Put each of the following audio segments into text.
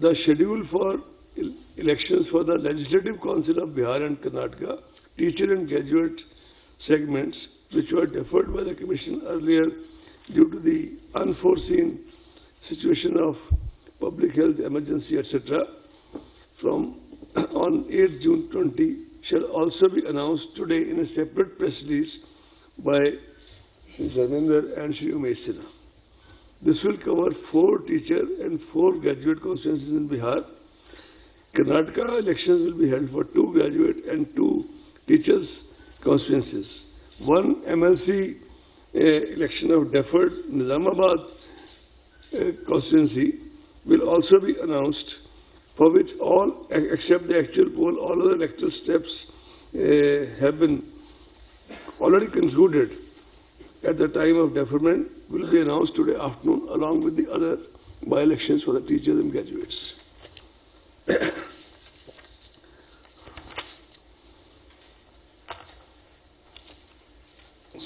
the schedule for elections for the Legislative Council of Bihar and Karnataka, teacher and graduate segments, which were deferred by the Commission earlier due to the unforeseen situation of public health emergency, etc., from on 8 June 20, shall also be announced today in a separate press release by Dharmender and Shri Umesh Sinha. This will cover 4 teacher and 4 graduate constituencies in Bihar. Karnataka elections will be held for 2 graduate and 2 teachers constituencies. 1 MLC election of deferred Nizamabad constituency will also be announced, for which all, except the actual poll, all other electoral steps have been already concluded at the time of deferment, will be announced today afternoon along with the other by-elections for the teachers and graduates.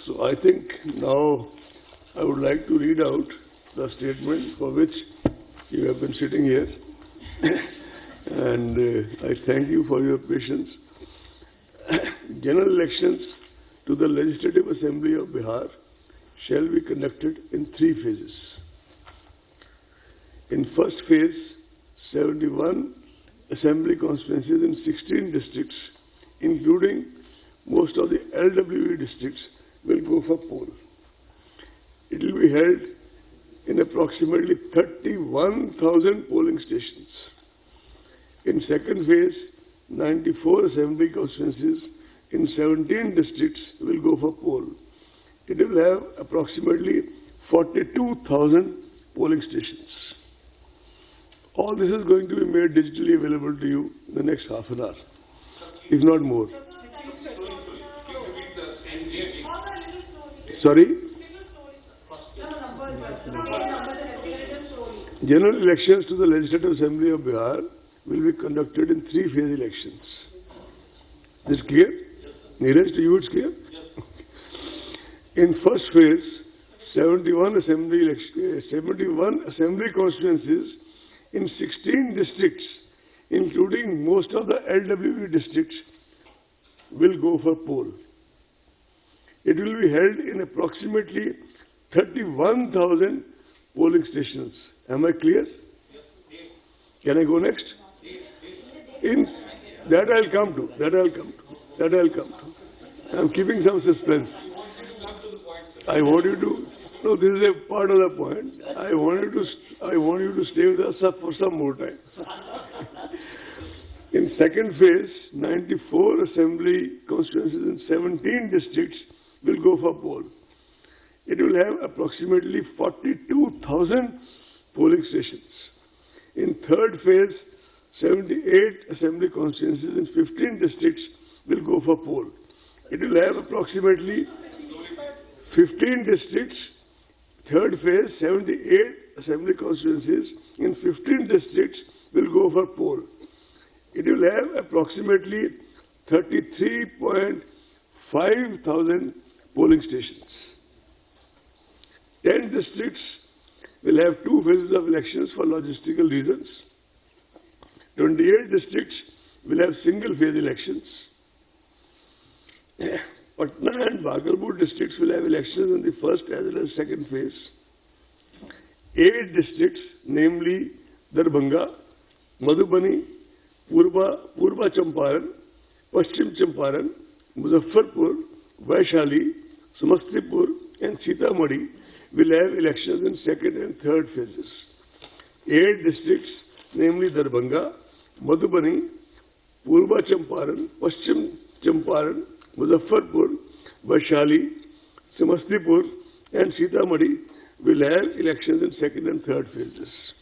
So I think now I would like to read out the statement for which you have been sitting here. And I thank you for your patience. General elections to the Legislative Assembly of Bihar shall be conducted in 3 phases. In first phase, 71 assembly constituencies in 16 districts, including most of the LWE districts, will go for poll. It will be held in approximately 31,000 polling stations. In second phase, 94 assembly constituencies in 17 districts will go for poll. It will have approximately 42,000 polling stations. All this is going to be made digitally available to you in the next half an hour, if not more. Sorry? General elections to the Legislative Assembly of Bihar will be conducted in 3-phase elections. Is this clear? Nearest to you it's clear? In first phase, 71 assembly constituencies in 16 districts, including most of the LWE districts, will go for poll. It will be held in approximately 31,000 polling stations. Am I clear? Can I go next? In that I'll come to. I'm keeping some suspense. I want you to. No, this is a part of the point. I want you to stay with us for some more time. In second phase, 94 assembly constituencies in 17 districts will go for poll. It will have approximately 42,000 polling stations. In third phase, 78 assembly constituencies in 15 districts will go for poll. It will have approximately 15 districts. Third phase, 78 assembly constituencies in 15 districts will go for poll. It will have approximately 33.5 thousand polling stations. 10 districts will have 2 phases of elections for logistical reasons. 28 districts will have single-phase elections. Patna and Bhagalpur districts will have elections in the first as well as second phase. 8 districts, namely Darbhanga, Madhubani, Purba Champaran, Paschim Champaran, Muzaffarpur, Vaishali, Samastipur and Sitamarhi will have elections in second and third phases. 8 districts, namely Darbhanga, Madhubani, Purba Champaran, Paschim Champaran, Muzaffarpur, Vaishali, Samastipur and Sitamarhi will have elections in second and third phases.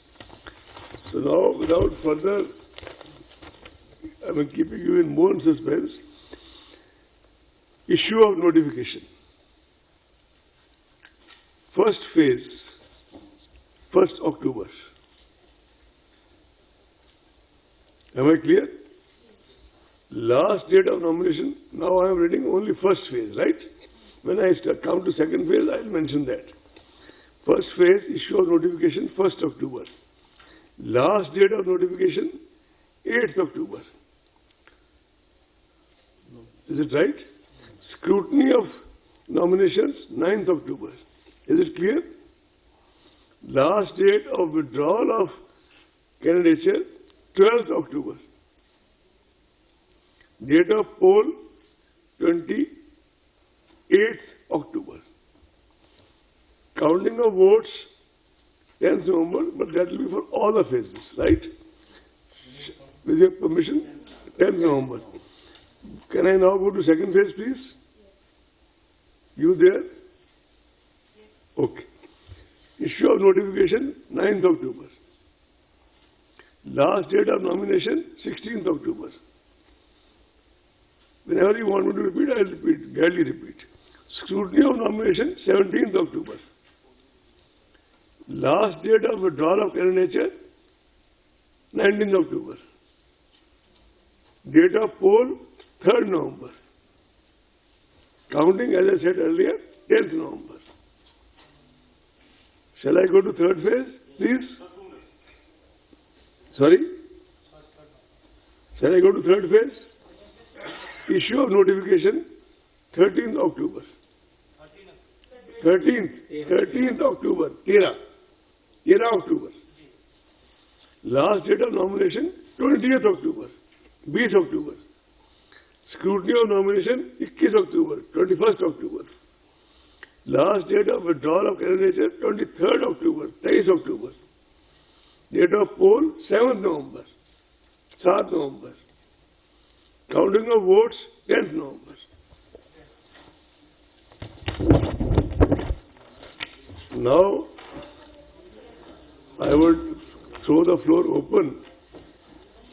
So now, without further, keeping you in more suspense, issue of notification. First phase, 1st October. Am I clear? Last date of nomination, now I am reading only first phase, right? When I come to second phase, I will mention that. First phase, issue of notification, 1st October. Last date of notification, 8th October. Is it right? Scrutiny of nominations, 9th October. Is it clear? Last date of withdrawal of candidature, 12th October. Date of poll, 28th October. Counting of votes, 10th November, but that will be for all the phases, right? With your permission, 10th November. Can I now go to second phase, please? You there? Okay. Issue of notification, 9th October. Last date of nomination, 16th October. Whenever you want me to repeat, I will repeat, gladly repeat. Scrutiny of nomination, 17th October. Last date of withdrawal of candidature, 19th October. Date of poll, 3rd November. Counting, as I said earlier, 10th November. Shall I go to third phase, please? Sorry? Shall I go to third phase? Issue of notification, 13th October. 13th October. 13 October. Last date of nomination, 20th October. 20 October. Scrutiny of nomination, 21 October. 21st October. Last date of withdrawal of candidature, 23rd October. 23 October. Date of poll, 7th November. 7th November. Counting of votes, 10th November. Now, I would throw the floor open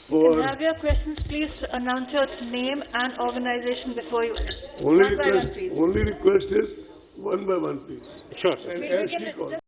for... If you have your questions, please announce your name and organization before you... Only request is one by one, please. Sure. And We as can she calls.